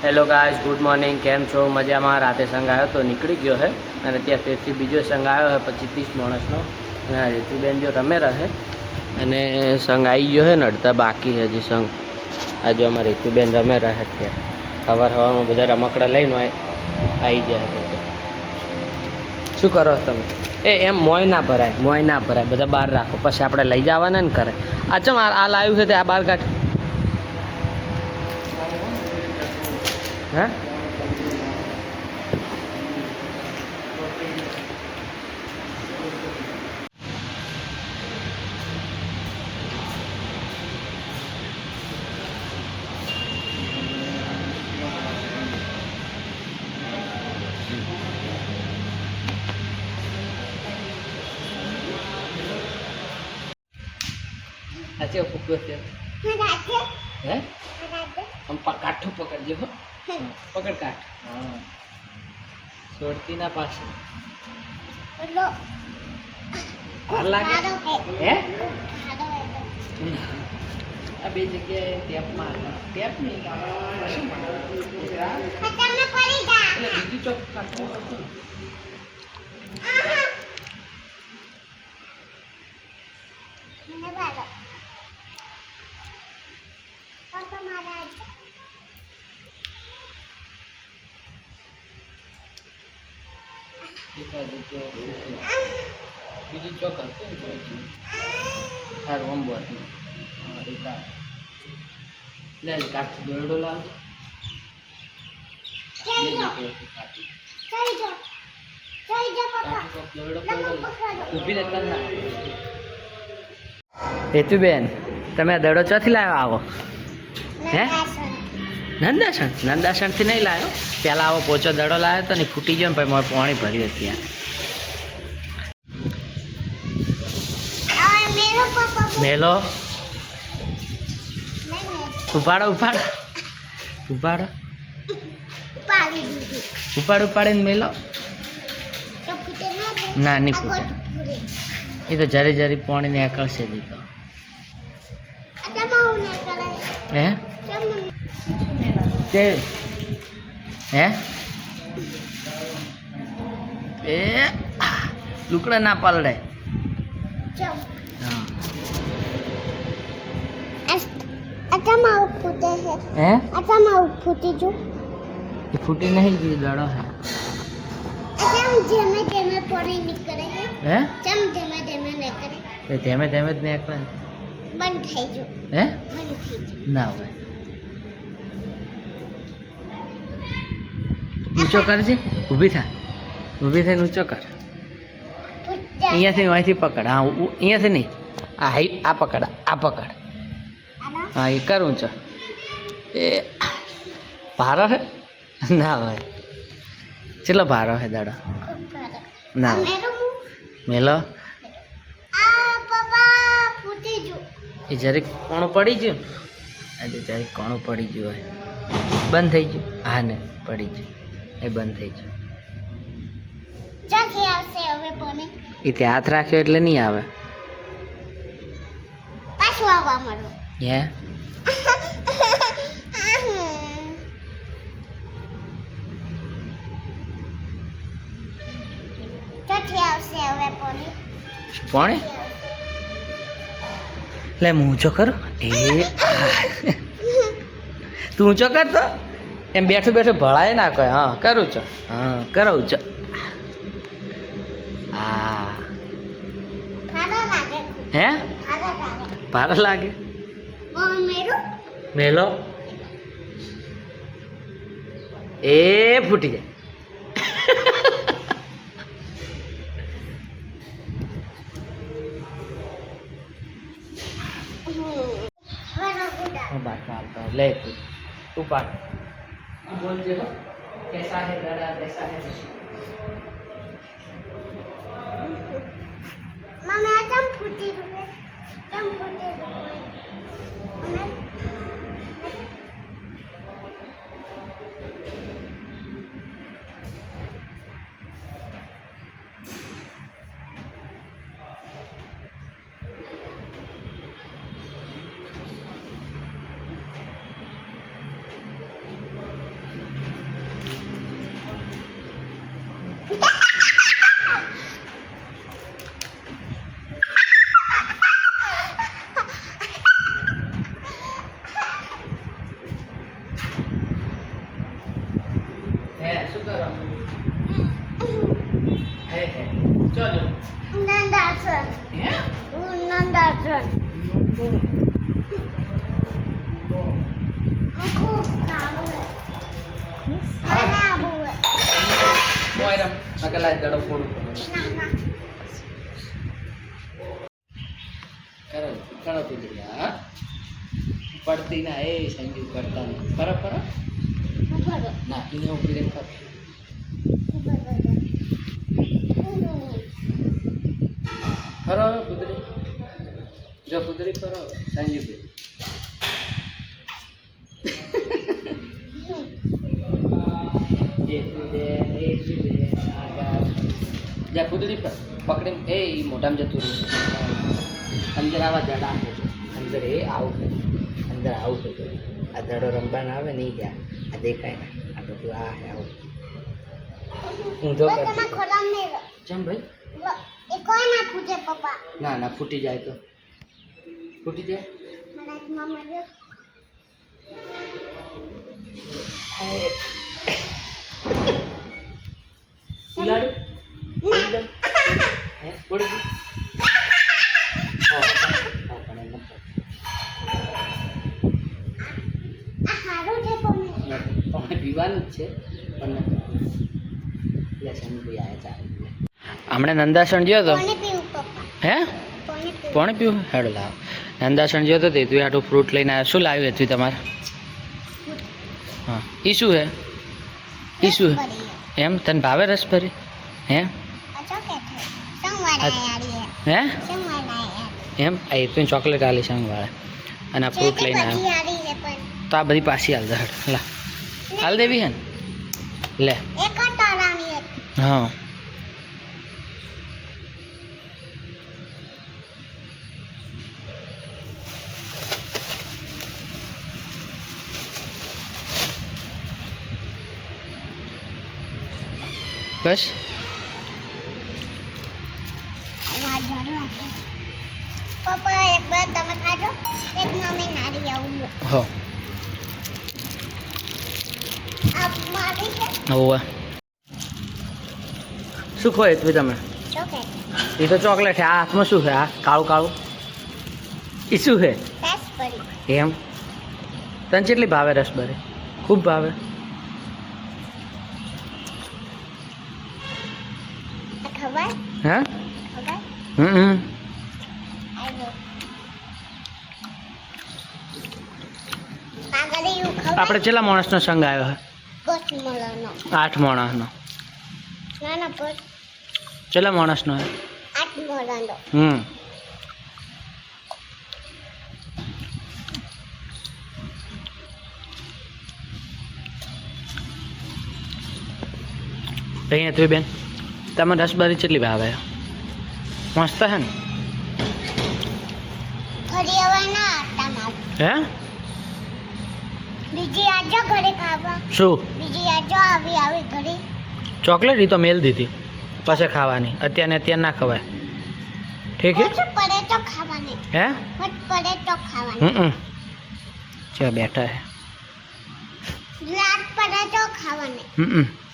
Hello guys, good morning. કેમ છો? મજામાં? રાતે સંઘ આવ્યો તો નીકળી ગયો છે અને ત્યાં ફેરથી બીજો સંઘ આવ્યો છે 25-30 માણસનો. અને રીતુબેન જો રમે રહે અને સંઘ આવી ગયો છે ને અડધા બાકી છે હજી સંઘ. આ જો અમારે રીતુબેન રમે રહે અત્યારે. સવારમાં બધા રમકડા લઈને આવી ગયા છે. શું કરો તમે? એમ મોય ના ભરાય, બધા બહાર રાખો, પછી આપણે લઈ જવાના ને કરે. આ ચમ આ લાવ્યું છે તે આ બહાર કાઢ. હા, આજે ફૂકો છે હે આમ કાઠું પકડજો હો. પકડ કાઠ. હા, છોડતી ના પાસે. વાર લાગે હે આ બે જગ્યાએ ટેપમાં ટેપ નહીં એટલે બીજું ચોક કાઢવું પડતું. બીજું ચોક હતું સારું અંબો હતું. લે કાઠ દોરડો લાવજો. હેતુબેન, તમે આ દડો ચોથી લાવ્યો? આવો હે નંદાસણથી નહીં લાવ્યો. પહેલાં આવો પોચો દડો લાવ્યો તો ને ફૂટી ગયો ને પછી મારે પાણી ભર્યું ત્યાં. મેલો ઉપાડીને મેલો. ના નહીં ફૂટે, એ તો જરી જરી પાણી ને આકળશે દીધો. હે તે હે એ લુકડા ના પલડે. ફૂટી નહીં ગયું દડો હે. ધીમે ધીમે જ નીકળે. હે ના હોય. ઊંચો કરજે, ઊભી થઈને ઊંચો કર. અહીંયાથી અહીંથી પકડ. હા, અહીંયાથી નહીં, આ પકડ. હા, એ કર ઊંચો. એ ભારો હે ના હોય. ચેટલો ભારો હે દાડો ના હોય. મેલો એ જરીક કોણું પડી ગયું. આજે જરીક કોણું પડી ગયું હોય. બંધ થઈ ગયું. હા ને પડી ગયું, એ બંધ થઈ ગયું. એ ત્યાં હાથ રાખ્યો એટલે નહીં આવે. હે પાણી લે હું ઊંચો કરું. એ તું ઊંચો કર તો એમ બેઠું ભળાય ના કોઈ. હા કરું છો. હા કરો ઊંચો. હા હે ભારો લાગે. મેલો એ ફૂટી જાય. લે તું પાડ. બોલજે कैसा है दादा, कैसा है मम्मी आजम फूटी કરો હે ચલો નંદાસન હે નંદાસન ખૂબ સારું મને આવું મોયરમ અકલા દડો ફોડું ના ના કરો કરો તુજિયા પડતી ના એ સંજુ પડતા નહીં ફરો ફરો બરાબર ના એને ઉભી રહી ફરો ફરો કુદરી જો કુદરી ફરો સંજુ બે જા કુદરી પર પકડી એ મોટામાં જતું રહ્યું અંદર આવા દડા અંદર એ આવું અંદર આવું થતું આ દડો રમવાના આવે નહીં ત્યાં આ દેખાય ને આ બધું આ હે આવું ઊંધો તમે ખોલામ નહીં ચમ ભાઈ એ કોણ ના પૂછે પપ્પા ના ના ફૂટી જાય તો ફૂટી જાય મને મમ્મા જો ઉલાડું હે પડી ગયું આ હારું છે કોણ તમે પીવાનું જ છે પણ લેસન ભાઈ આયા ચાલે હમણાં નંદાસણ ગયો તો કોને પીવું પપ્પા હે કોને પીવું કોણે પીવું હેડો લાવ નંદાસણ ગયો તો તે તું આટલું ફ્રૂટ લઈને આવ્યો શું લાવ્યું હતું તમારે હા એ શું હે એ શું હે એમ તને ભાવે રસભરી હે અચો કે છે સંવાડા યારી હે સંવાડા યાર એમ આ એ તું ચોકલેટ આલી સંગવાળે અને આ ફ્રૂટ લઈને આવ્યો યારી છે પણ તો આ બધી પાછી હાલ દે હેડ લા હાલ દેવી હે ને લે એક તારાની હતી હા બસ પપ્પા એક વાર તમે ખાજો એક મમ્મી નારી આવું હો આ મારી છે હોવે શું ખોય તું તમે ચોકલેટ એ તો ચોકલેટ છે આ હાથમાં શું છે આ કાળું કાળું એ શું છે રાસબરી એમ તને કેટલી ભાવે રસબરી ખૂબ ભાવે આ ખબર હા ખબર હમ આયો પાગલે યુ ખબર આપણે કેટલા માણસનો સંગ આવ્યો બસ મળવાનો 8 માણસનો ના ના બસ કેટલા માણસનો હે 8 મળવાનો અહીંયા તું બેન તમે રસબરી કેટલી ભાવે મસ્ત હે ને ફરી હવે ના આટા માર હે બીજી આજો ઘરે ખાવા શું બીજી આજો આવી આવી ઘરે ચોકલેટ એ તો મેલ દીધી પછી ખાવાની અત્યારે ના ખવાય ઠીક હે ઓછું પડે તો ખાવાની હે મત પડે તો ખાવાની ચા બેઠા હે લાટ પડે તો ખાવાની હમ